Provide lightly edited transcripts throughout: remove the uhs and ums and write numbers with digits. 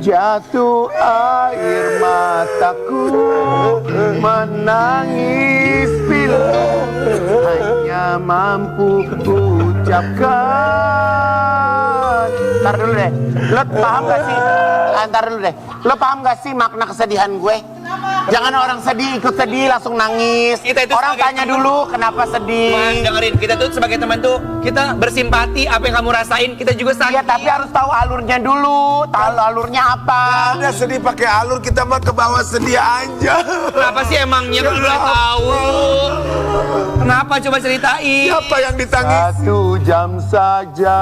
jatuh air mataku, menangis bila hanya mampu ucapkan. Ntar dulu deh, lo paham gak sih? Ntar dulu deh, lo paham gak sih makna kesedihan gue? Jangan orang sedih ikut sedih langsung nangis. Orang tanya dulu kenapa sedih. Mas, dengerin, kita tuh sebagai teman tuh kita bersimpati apa yang kamu rasain, kita juga sakit. Iya, tapi harus tahu alurnya dulu. Tahu alurnya apa? Ada sedih pakai alur, kita mah ke bawah sedih aja. Kenapa sih emangnya kalau udah tahu? Kenapa coba ceritain? Siapa yang ditangis? 1 jam saja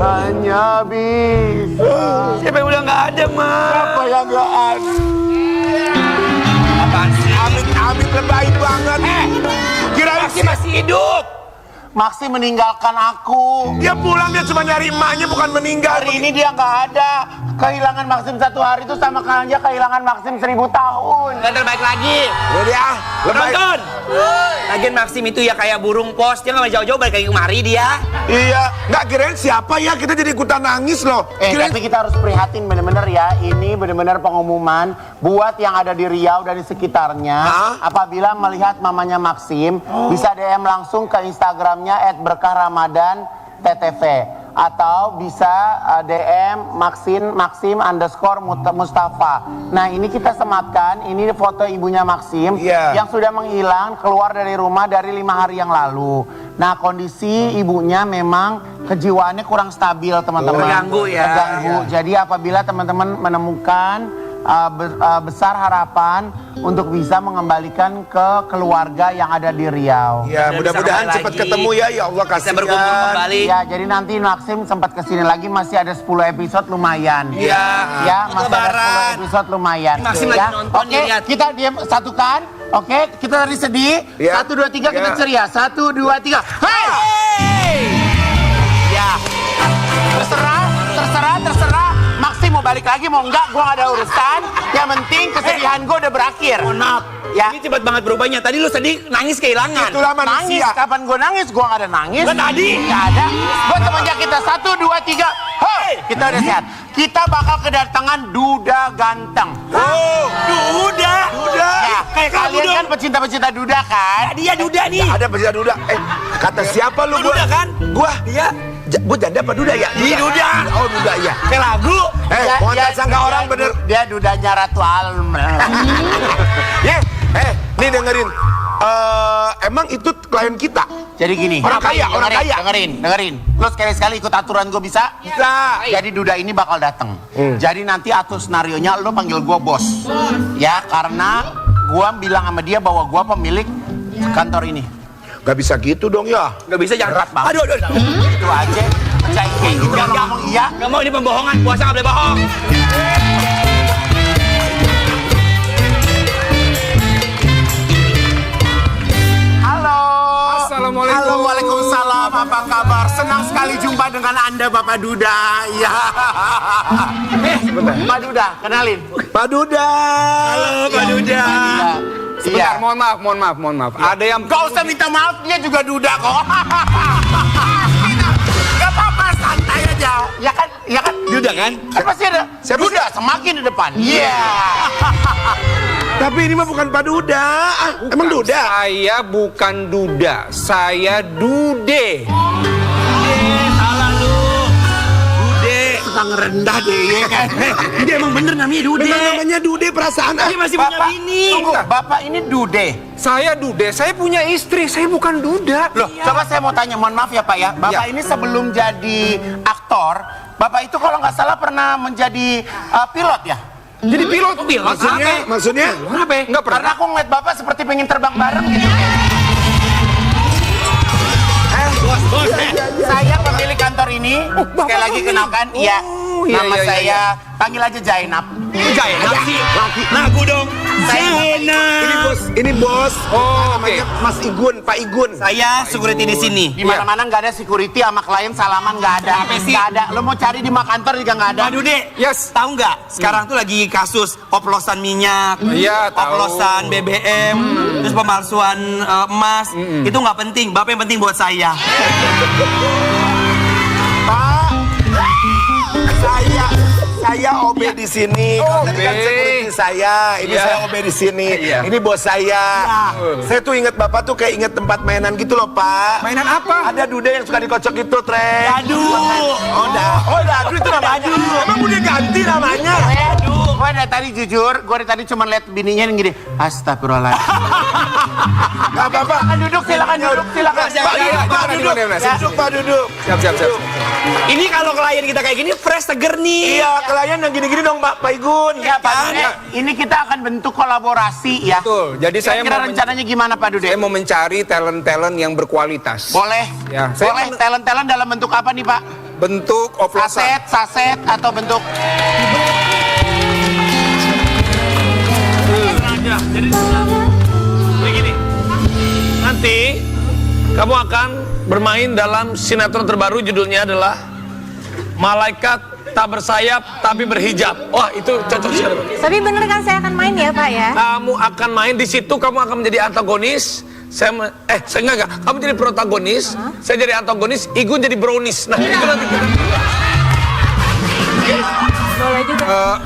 hanya bisa. Siapa yang udah nggak ada, Mas? Siapa yang gak ada? Apaan sih? Amit lebay banget. Kirain Masih hidup. Maksi meninggalkan aku. dia pulang, dia cuma nyari emaknya, bukan meninggal. Hari ini dia nggak ada. Kehilangan Maxim 1 hari itu sama aja kehilangan Maxim 1000 tahun. Nggak terbaik lagi. Udah dia, lebay. Nonton. Lagian Maxim itu ya kayak burung pos, dia nggak jauh-jauh balik lagi kemari dia. Iya, nggak kirain siapa ya, kita jadi ikutan nangis loh. Tapi kita harus prihatin bener-bener ya. Ini bener-bener pengumuman buat yang ada di Riau dan di sekitarnya. Apabila melihat mamanya Maxim, bisa DM langsung ke Instagramnya @berkahramadan_ttv atau bisa DM Maxim_Mustafa. Nah, ini kita sematkan, ini foto ibunya Maxim yang sudah menghilang keluar dari rumah dari 5 hari yang lalu. Nah, kondisi ibunya memang kejiwaannya kurang stabil, teman-teman. Terganggu ya. Terganggu. Jadi apabila teman-teman menemukan besar harapan untuk bisa mengembalikan ke keluarga yang ada di Riau. Ya, mudah-mudahan cepat ketemu ya, ya Allah, Bisa berkumpul kasihan. kembali. Ya, jadi nanti Maxim sempat kesini lagi, masih ada 10 episode lumayan. Iya. Ya, masih ada Lebaran. 10 episode lumayan. Maxim ya. lagi nonton, Oke, lihat. kita diam satukan. Oke, kita tadi sedih. Ya. 1, 2, 3 kita Ya. ceria. 1, 2, 3. Hai! Ya. Terserah. Maxim mau balik lagi mau enggak, gua gak ada urusan. Yang penting kesedihan gua udah berakhir. Maaf. Ya. Ini cepat banget berubahnya. Tadi lu sedih, nangis kehilangan. Itulah Nangis, manusia. kapan gua nangis? Gua gak ada nangis. Gua tadi. Gak ada. Gua semenjak kita 1, 2, 3. Hei, kita udah sehat. Kita bakal kedatangan Duda ganteng. Oh, Duda. Ya, Kayak kamu kalian dong. kan pecinta-pecinta Duda kan? Dia Duda nih. ada pecinta Duda. Kata siapa lu? Lu Duda kan? Gua. Iya. Gua janda apa Duda ya? Iya, Duda. Oh, Duda ya. Kayak lagu. Mohon tak sangka orang bener. Dia Dudanya Ratu Alm. Ya, nih dengerin. Emang itu klien kita? Jadi gini. Orang kaya, orang kaya. Dengerin. Lo sekali-sekali ikut aturan gue bisa? Bisa. Jadi Duda ini bakal datang. Jadi nanti atur senarionya lo panggil gue bos. Ya, karena gue bilang sama dia bahwa gue pemilik kantor ini. Gak bisa gitu dong ya. Gak bisa jangan. Aduh. Itu aja. Percaya kayak gitu. Kalau ngomong iya. Gak mau, ini pembohongan. Puasa gak boleh bohong. Halo. Assalamualaikum. Halo, waalaikumsalam. Apa kabar? Senang sekali jumpa dengan Anda, Bapak Duda. Ya. Pak Duda, kenalin. Pak Duda. Halo, Pak Duda. Sebentar, mohon maaf. Ada yang Gak usah minta maaf, dia juga Duda kok. Gak apa-apa, santai aja. Ya kan? Duda kan? Kan pasti ada. Duda semakin di depan. Iya. Tapi ini mah bukan Pak Duda. Emang Duda? Saya bukan Duda, saya Dude. Salah lu. Dude. Suka ngerendah deh, ya kan? Dia emang bener namanya Dude. Memang namanya Dude perasaan. Dia masih punya bini. Tunggu, Bapak ini Dude. Saya Dude, saya punya istri, saya bukan Duda. Loh, coba saya mau tanya, mohon maaf ya Pak ya. Bapak ini sebelum jadi aktor, Bapak itu kalau nggak salah pernah menjadi pilot ya? Jadi pilot. Maksudnya? Kenapa? Enggak pernah. Karena aku ngeliat Bapak seperti pengen terbang bareng gitu. Bos. Saya pemilik kantor ini. Sekali lagi kenalkan, iya. Nama saya, panggil aja Jainab. Jainab sih. Lagu dong. Jainab. Ini bos. Oh, oke. Namanya Mas Igun, Pak Igun. Saya security di sini. Di mana-mana nggak ada security sama klien salaman nggak ada. Apa sih? Nggak ada. Lo mau cari di kantor juga nggak ada. Pak Dude, Yes. tahu nggak? Sekarang tuh lagi kasus oplosan minyak, Iya, tahu. oplosan BBM, terus pemalsuan emas. Itu nggak penting. Bapak yang penting buat saya. Pak, saya saya OB di sini. Kalau tadi kan security saya, ini saya OB di sini. Ini bos saya. Saya tuh inget Bapak tuh kayak inget tempat mainan gitu loh, Pak. Mainan apa? Ada dude yang suka dikocok itu, Tre. Aduh. Oh, dadu itu namanya. Emang udah ganti namanya. Aduh, gue dari tadi jujur, gue dari tadi cuma lihat bininya yang gini. Astagfirullahaladzim. Gak apa-apa. Silakan duduk. Pak, duduk. Duduk, Pak, duduk. Siap. Ini kalau klien kita kayak gini fresh seger nih. Iya, klien yang gini-gini dong, Pak Igun. Ya, Pak Dude, ini kita akan bentuk kolaborasi ya. Betul. Jadi saya Kira-kira mau rencananya gimana Pak Dude? saya mau mencari talent-talent yang berkualitas. Boleh. Ya, saya Boleh. Talent-talent dalam bentuk apa nih Pak? Bentuk oplosan. Saset atau bentuk Jadi begini, nanti kamu akan bermain dalam sinetron terbaru, judulnya adalah Malaikat Tak Bersayap Tapi Berhijab. Wah, itu cocok sekali. Tapi bener kan saya akan main ya Pak ya? Kamu akan main di situ, kamu akan menjadi antagonis. Saya enggak. Kamu jadi protagonis, saya jadi antagonis, Igun jadi brownies. Nah, itu nanti kita. Boleh juga.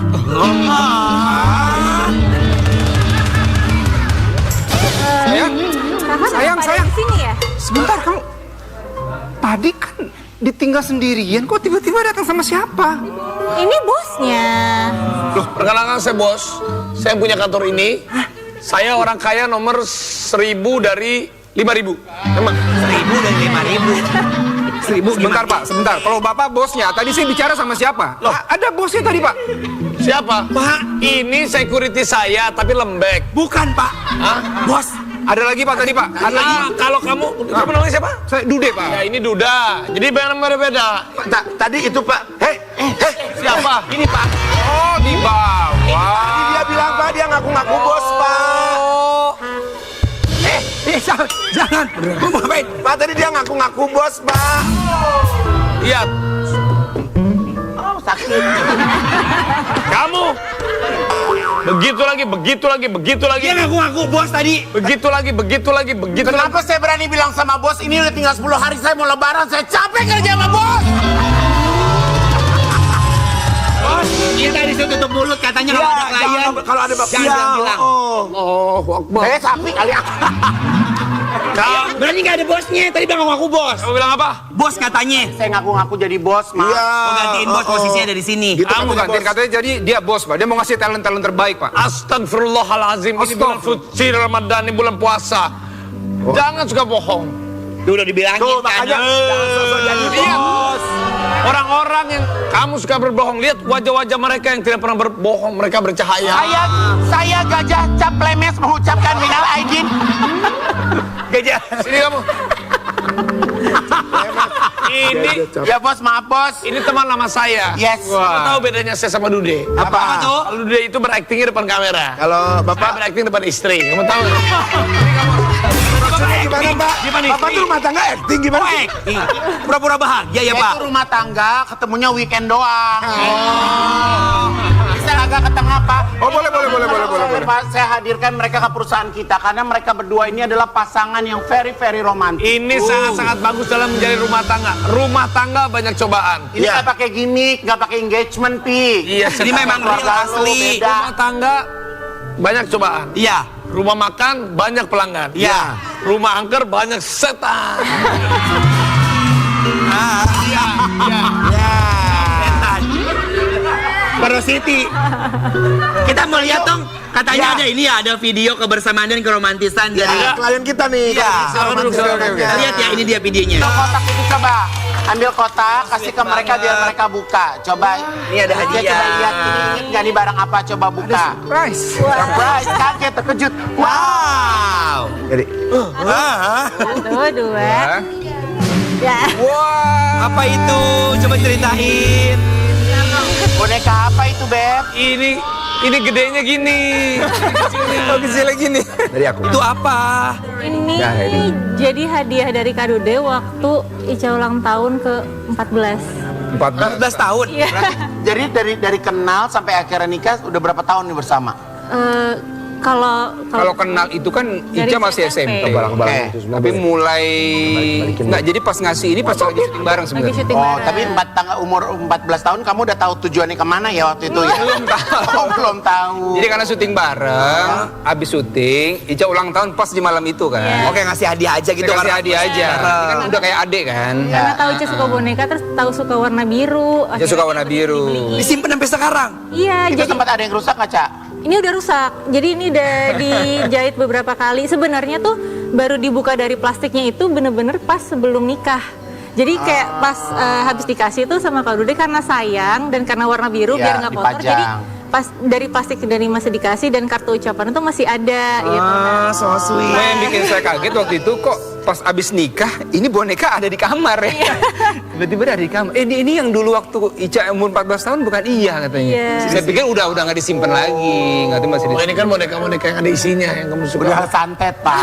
Sayang. Di sini ya? Sebentar, kamu. Tadi kan ditinggal sendirian, kok tiba-tiba datang sama siapa? Ini bosnya. Loh, perkenalkan saya bos. Saya punya kantor ini. Saya orang kaya nomor 1000 dari 5000. Emang 1000 dan 5000. Sebentar, Pak, sebentar. Kalau Bapak bosnya, tadi saya bicara sama siapa? Loh, ada bosnya tadi, Pak. siapa? Pak, ini security saya tapi lembek. Bukan Pak. Hah? Bos. Ada lagi Pak tadi Pak. Ada lagi. Kalau kamu namanya siapa? Saya Dude Pak. Ya ini Duda. Jadi beda-beda. Tadi itu Pak. Siapa? Ini Pak. Oh di bawah. Tadi dia bilang Pak, dia ngaku-ngaku bos Pak. Jangan. Mau ngapain? Pak tadi dia ngaku-ngaku bos Pak. Lihat. Oh, sakit. Kamu. Begitu lagi. Dia ngaku-ngaku bos tadi. Begitu lagi. Kenapa saya berani bilang sama bos, ini udah tinggal 10 hari saya mau lebaran, saya capek kerja sama bos. Bos, dia tadi saya tutup mulut katanya kalau ada klien. Kalau ada Bapak. Jangan bilang. Oh, Akbar. Saya sapi kali ya. Berarti nggak ada bosnya. Tadi bilang ngaku bos. Kamu bilang apa? Bos katanya. Saya ngaku-ngaku jadi bos, Mas. Mau gantiin bos posisinya dari sini. Gitu Kamu kan, gantiin bos. katanya jadi dia bos Pak. Dia mau ngasih talent-talent terbaik Pak. Astagfirullahalazim. Ini bulan suci Ramadan, ini bulan puasa. Jangan suka bohong. Itu udah dibilangin Tuh kan. makanya jangan sosok jadi Lihat. bos. Orang-orang yang kamu suka berbohong, lihat wajah-wajah mereka yang tidak pernah berbohong, mereka bercahaya. Saya Gajah Cap Lemes mengucapkan minal aidin. Gajah, sini kamu. Ini Ya bos, maaf bos. ini teman lama saya. Yes. Kamu tahu bedanya saya sama Dude? Apa tuh? Kalau Dude itu beraktingnya depan kamera. Kalau Saya Bapak berakting depan istri. Kamu tahu? gimana Pak? Gimana Bapak istri? tuh rumah tangga acting gimana sih? Pura-pura bahagia ya Itu Pak. rumah tangga, ketemunya weekend doang. Bisa agak ke tengah Pak. Oh boleh. Pak, saya hadirkan mereka ke perusahaan kita karena mereka berdua ini adalah pasangan yang very romantis. Ini sangat-sangat bagus dalam menjadi rumah tangga. Rumah tangga banyak cobaan. Ini nggak pakai gimmick, nggak pakai engagement, Pi. Iya, ini memang real Keluarga lu asli. beda. Rumah tangga banyak cobaan. Iya. Rumah makan banyak pelanggan. Iya. Rumah angker banyak setan. Siti. Kita mau lihat dong. Katanya ada ini ya, ada video kebersamaan dan keromantisan. Jadi Klien kita nih. Iya. Oke. lihat ya, ini dia videonya. Kotak itu coba. Ambil kotak, kasih ke mereka biar mereka buka. Coba. Ini ada hadiah. Coba lihat ini inget nggak nih barang apa? Coba buka. Surprise. Surprise, kaget, terkejut. Wow. Jadi Satu, dua. Ya. Wah, Apa itu? Coba ceritain. Boneka apa itu, Beb? ini gedenya gini. Oh kecilnya gini. dari aku. Itu apa? Ini Ya, ini. jadi hadiah dari Kak Dude waktu Ica ulang tahun ke-14. 14 tahun. Iya. Jadi dari kenal sampai akhirnya nikah udah berapa tahun nih bersama? Kalau kenal itu kan Dari Ica masih SMP. SMP. Tapi mulai nggak, jadi pas ngasih ini pas lagi syuting bareng Lagi sebenarnya. syuting Oh, bareng. tapi umur 14 tahun kamu udah tahu tujuannya kemana ya waktu itu ya? Belum tahu. Oh, belum tahu. Jadi karena syuting bareng, abis syuting, Ica ulang tahun pas di malam itu kan. Iya. Oke, ngasih hadiah aja gitu. Kita kasih karena- hadiah aja. Ini kan udah kayak adik kan. Karena tahu Ica suka boneka, terus tahu suka warna biru. Ica Akhirnya suka warna biru. dibeliin. Disimpan sampai sekarang. Iya, Itu jadi sempat ada yang rusak nggak, Cak? ini udah rusak. Jadi ini udah dijahit beberapa kali. Sebenarnya tuh baru dibuka dari plastiknya itu bener-bener pas sebelum nikah. Jadi kayak pas habis dikasih tuh sama Kak Dude karena sayang dan karena warna biru Iya, biar nggak kotor. dipajang. Jadi pas dari plastik dari masih dikasih dan kartu ucapan itu masih ada gitu. So sweet. Nah, yang bikin saya kaget waktu itu kok pas abis nikah ini boneka ada di kamar ya. Tiba-tiba ada di kamar. Ini yang dulu waktu Ica umur 14 tahun bukan iya katanya. Iya. Saya pikir udah nggak disimpan lagi, nggak tahu masih Oh, disimpan. ini kan boneka-boneka yang ada isinya yang kamu suka. Udah santet, Pak.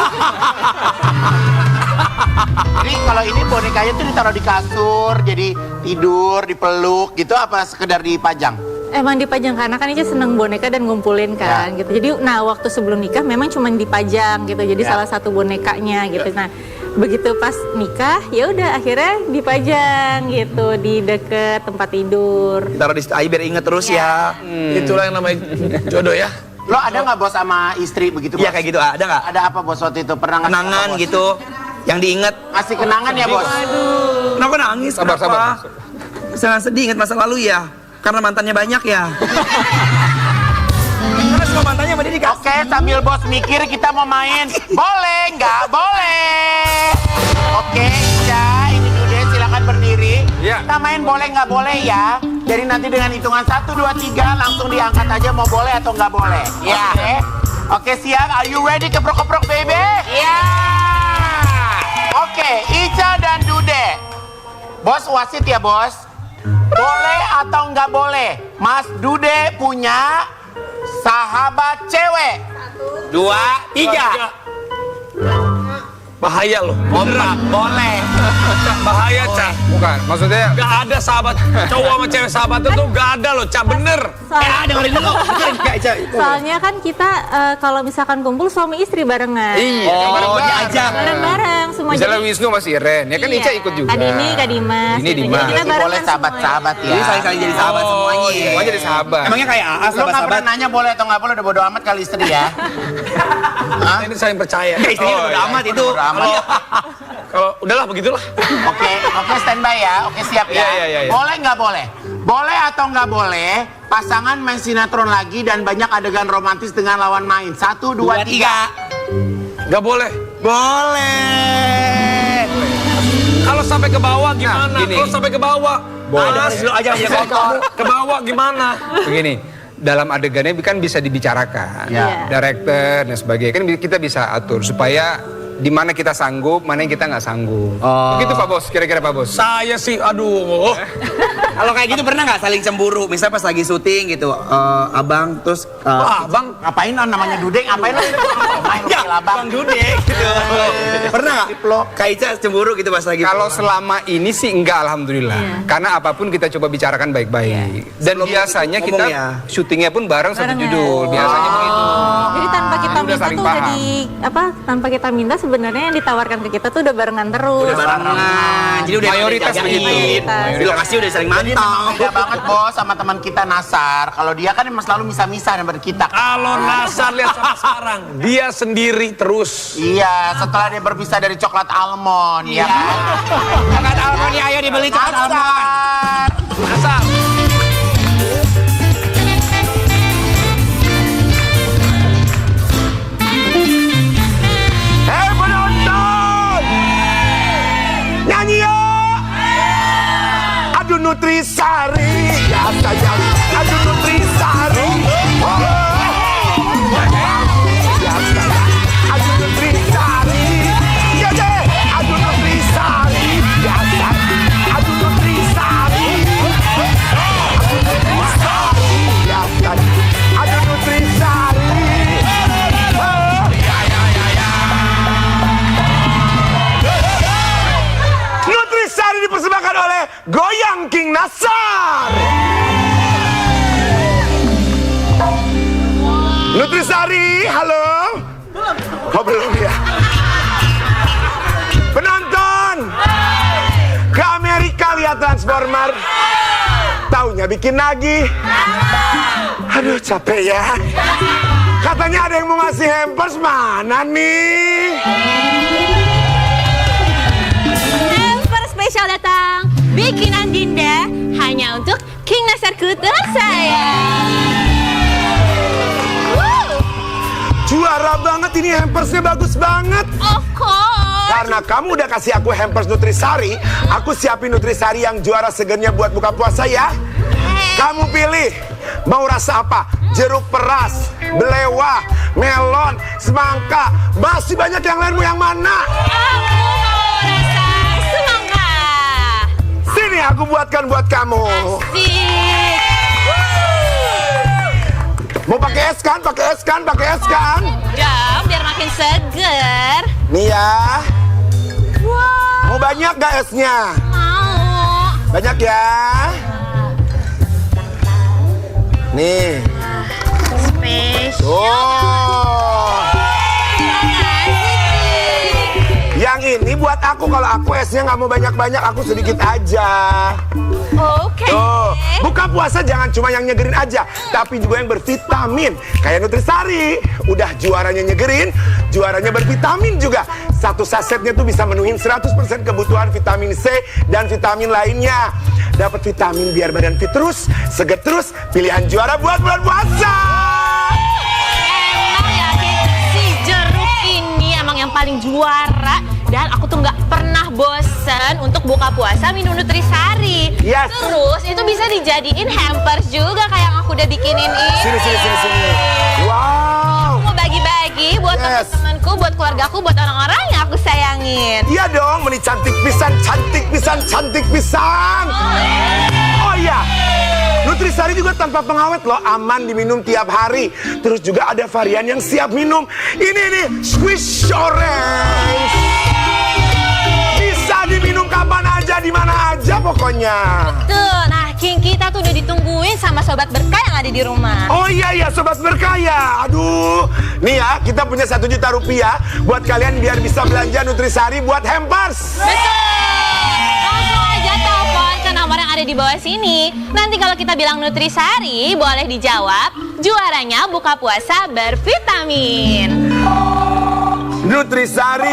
Jadi kalau ini bonekanya tuh ditaruh di kasur, jadi tidur, dipeluk gitu apa sekedar dipajang? Emang dipajang karena kan Ica seneng boneka dan ngumpulin kan gitu. Jadi nah waktu sebelum nikah memang cuma dipajang gitu. Jadi salah satu bonekanya gitu. Nah, begitu pas nikah ya udah akhirnya dipajang gitu di deket tempat tidur. Taruh di situ aja biar inget terus ya. Itulah yang namanya jodoh ya. Lo ada nggak bos sama istri begitu? Iya Bos? kayak gitu, ada nggak? Ada apa bos waktu itu? Pernah ngasih apa, Kenangan bos? gitu, yang diinget. Ngasih kenangan ya bos? Kenapa nangis? Sabar, Kenapa? sabar. Jangan sedih inget masa lalu ya. Karena mantannya banyak ya. Karena semua mantannya sama dia dikasih. Oke, sambil bos mikir kita mau main. Boleh, nggak boleh. Oke, Ica, ini Dude, silakan berdiri. Iya. Kita main boleh nggak boleh ya. Jadi nanti dengan hitungan 1, 2, 3 langsung diangkat aja mau boleh atau nggak boleh. Ya. Oke, siap. Are you ready keprok-keprok, baby? Iya. Oke, Ica dan Dude. Bos wasit ya, bos. Boleh atau nggak boleh? Mas Dude punya sahabat cewek. 2, 3. Bahaya loh. Boleh. Bahaya, Cak. Bukan, maksudnya Gak ada sahabat cowok sama cewek sahabat itu gak ada loh, Cak, bener. Dengerin dulu. Dengerin nggak, Ica? Soalnya kan kita kalau misalkan kumpul suami istri barengan. iya, Oh, diajak. Bareng-bareng semua. misalnya Jadi- Wisnu masih Iren, ya kan Iya. Ica ikut juga. Kak Dini, Kak Dimas. Ini gitu. Dimas. Jadi kita Jadi barengan boleh sahabat-sahabat ya. Jadi saling-saling jadi sahabat semuanya. Semuanya jadi sahabat. Emangnya kayak AA Lo nggak sahabat-sahabat? pernah nanya boleh atau nggak boleh, udah bodo amat kali istri ya. Ini saling percaya. Ya istrinya udah amat itu. Bodo amat. Kalau udahlah begitulah. Oke, standby ya. Oke, siap ya. Iya. Boleh nggak boleh? Boleh atau nggak boleh? Pasangan main sinetron lagi dan banyak adegan romantis dengan lawan main. 1, 2, 3. Gak boleh. Boleh. Kalau sampai ke bawah gimana? gini. Kalau sampai ke bawah. Ada dulu aja ya kotor. Ke bawah gimana? Begini, dalam adegannya kan bisa dibicarakan, Ya. director dan sebagainya kan kita bisa atur supaya di mana kita sanggup, mana yang kita nggak sanggup. Begitu Pak Bos, kira-kira Pak Bos. Saya sih, aduh. Kalau kayak gitu pernah nggak saling cemburu? Misal pas lagi syuting gitu, abang terus Wah, Bang. Ngapain lo namanya Dude? Ngapain lo? Main ya, mobil abang. Bang Dude gitu. Pernah nggak? Kak Ica cemburu gitu pas lagi. Kalau selama ini sih enggak, alhamdulillah. Karena apapun kita coba bicarakan baik-baik. Dan Sebelum biasanya ngomong kita ya. syutingnya pun bareng satu Barengan. judul. Biasanya begitu. Jadi tanpa kita Udah minta saling tuh udah paham. tanpa kita minta sebenarnya yang ditawarkan ke kita tuh udah barengan terus. Udah barengan. Jadi udah Mayoritas dijagain. begitu. Di lokasi udah saling Jadi memang mantau. beda banget bos sama teman kita Nasar. Kalau dia kan emang selalu misah-misah daripada kita. Kalau Nasar lihat sama sekarang, dia sendiri terus. Iya, setelah dia berpisah dari coklat almond, ya kan? Coklat almond ya, ayo dibeli coklat almond. Nasar. Nasar. Hei penonton! Nyanyi yuk! Aduh Nutrisari, ya sayang. Aduh Nutrisari. Ya sayang. Aduh Nutrisari. Ya deh. Aduh Nutrisari. Ya sayang. Aduh Nutrisari. Nutrisari, halo. Oh belum ya. Penonton, ke Amerika lihat Transformer. Taunya bikin lagi. Aduh capek ya. Katanya ada yang mau ngasih hampers, mana nih? Hampers spesial datang, bikinan Dinda hanya untuk King Nasarku tersayang. Juara banget ini, hampersnya bagus banget. Of course. Karena kamu udah kasih aku hampers Nutrisari, aku siapin Nutrisari yang juara segernya buat buka puasa ya. Kamu pilih, mau rasa apa? Jeruk peras, belewah, melon, semangka, masih banyak yang lain, mau yang mana? Aku mau rasa semangka. Sini aku buatkan buat kamu. Asik. Mau pakai es kan? Pakai es kan? Pakai es kan? Dong, biar makin seger. Nih ya. Wow, Mau banyak gak esnya? mau. Banyak ya. Nih. Spesial. Oh. Yang ini buat aku, kalau aku esnya nggak mau banyak-banyak, aku sedikit aja. Oke. Tuh, buka puasa jangan cuma yang nyegerin aja, tapi juga yang bervitamin. Kayak Nutrisari, udah juaranya nyegerin, juaranya bervitamin juga. Satu sasetnya tuh bisa menuhin 100% kebutuhan vitamin C dan vitamin lainnya. Dapat vitamin biar badan fit terus, seger terus, pilihan juara buat bulan puasa. Emang yakin si jeruk ini emang yang paling juara. Dan aku tuh nggak pernah bosen untuk buka puasa minum Nutrisari. Yes. Terus itu bisa dijadiin hampers juga kayak yang aku udah bikinin ini. Sini. Wow. Aku mau bagi-bagi buat Yes. teman-temanku, buat keluargaku, buat orang-orang yang aku sayangin. Iya dong, meni cantik pisan. Oh iya, Nutrisari juga tanpa pengawet loh, aman diminum tiap hari. Terus juga ada varian yang siap minum. Ini nih, squish orange. Bisa diminum kapan aja, di mana aja pokoknya. Tuh, nah King kita tuh udah ditungguin sama sobat berkah yang ada di rumah. Oh iya, sobat berkaya. Aduh, nih ya, kita punya 1 juta rupiah buat kalian biar bisa belanja Nutrisari buat hampers. Betul. Langsung aja telepon ke nomor yang ada di bawah sini. Nanti kalau kita bilang Nutrisari, boleh dijawab juaranya buka puasa bervitamin. Nutrisari.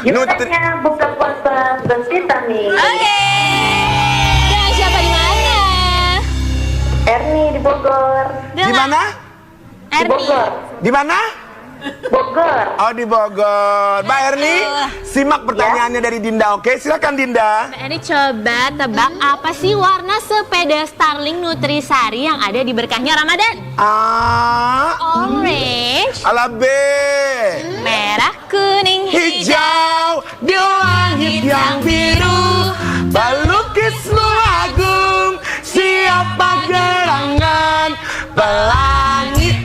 Juaranya buka puasa bervitamin. Oke. Dengan siapa di mana? Erni di Bogor. Di mana? Di Erni. Bogor. Di mana? Bogor. Oh, di Bogor. Mbak Erni, simak pertanyaannya dari Dinda, oke? Silakan Dinda. Mbak Erni coba tebak apa sih warna sepeda Starling Nutrisari yang ada di berkahnya Ramadan? A. Orange, Ala B. merah, kuning, Hijau di langit yang biru, pelukismu agung, siapa gerangan, pelangi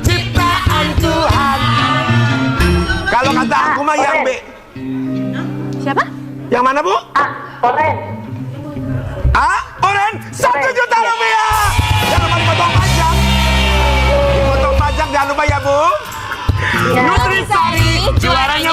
ciptaan Tuhan. Kalau kata aku mah yang B. Siapa? Yang mana Bu? Oren. A. Oren, 1 juta rupiah. Jangan lupa dipotong pajak. Dipotong pajak jangan lupa ya Bu. Nutrisari juaranya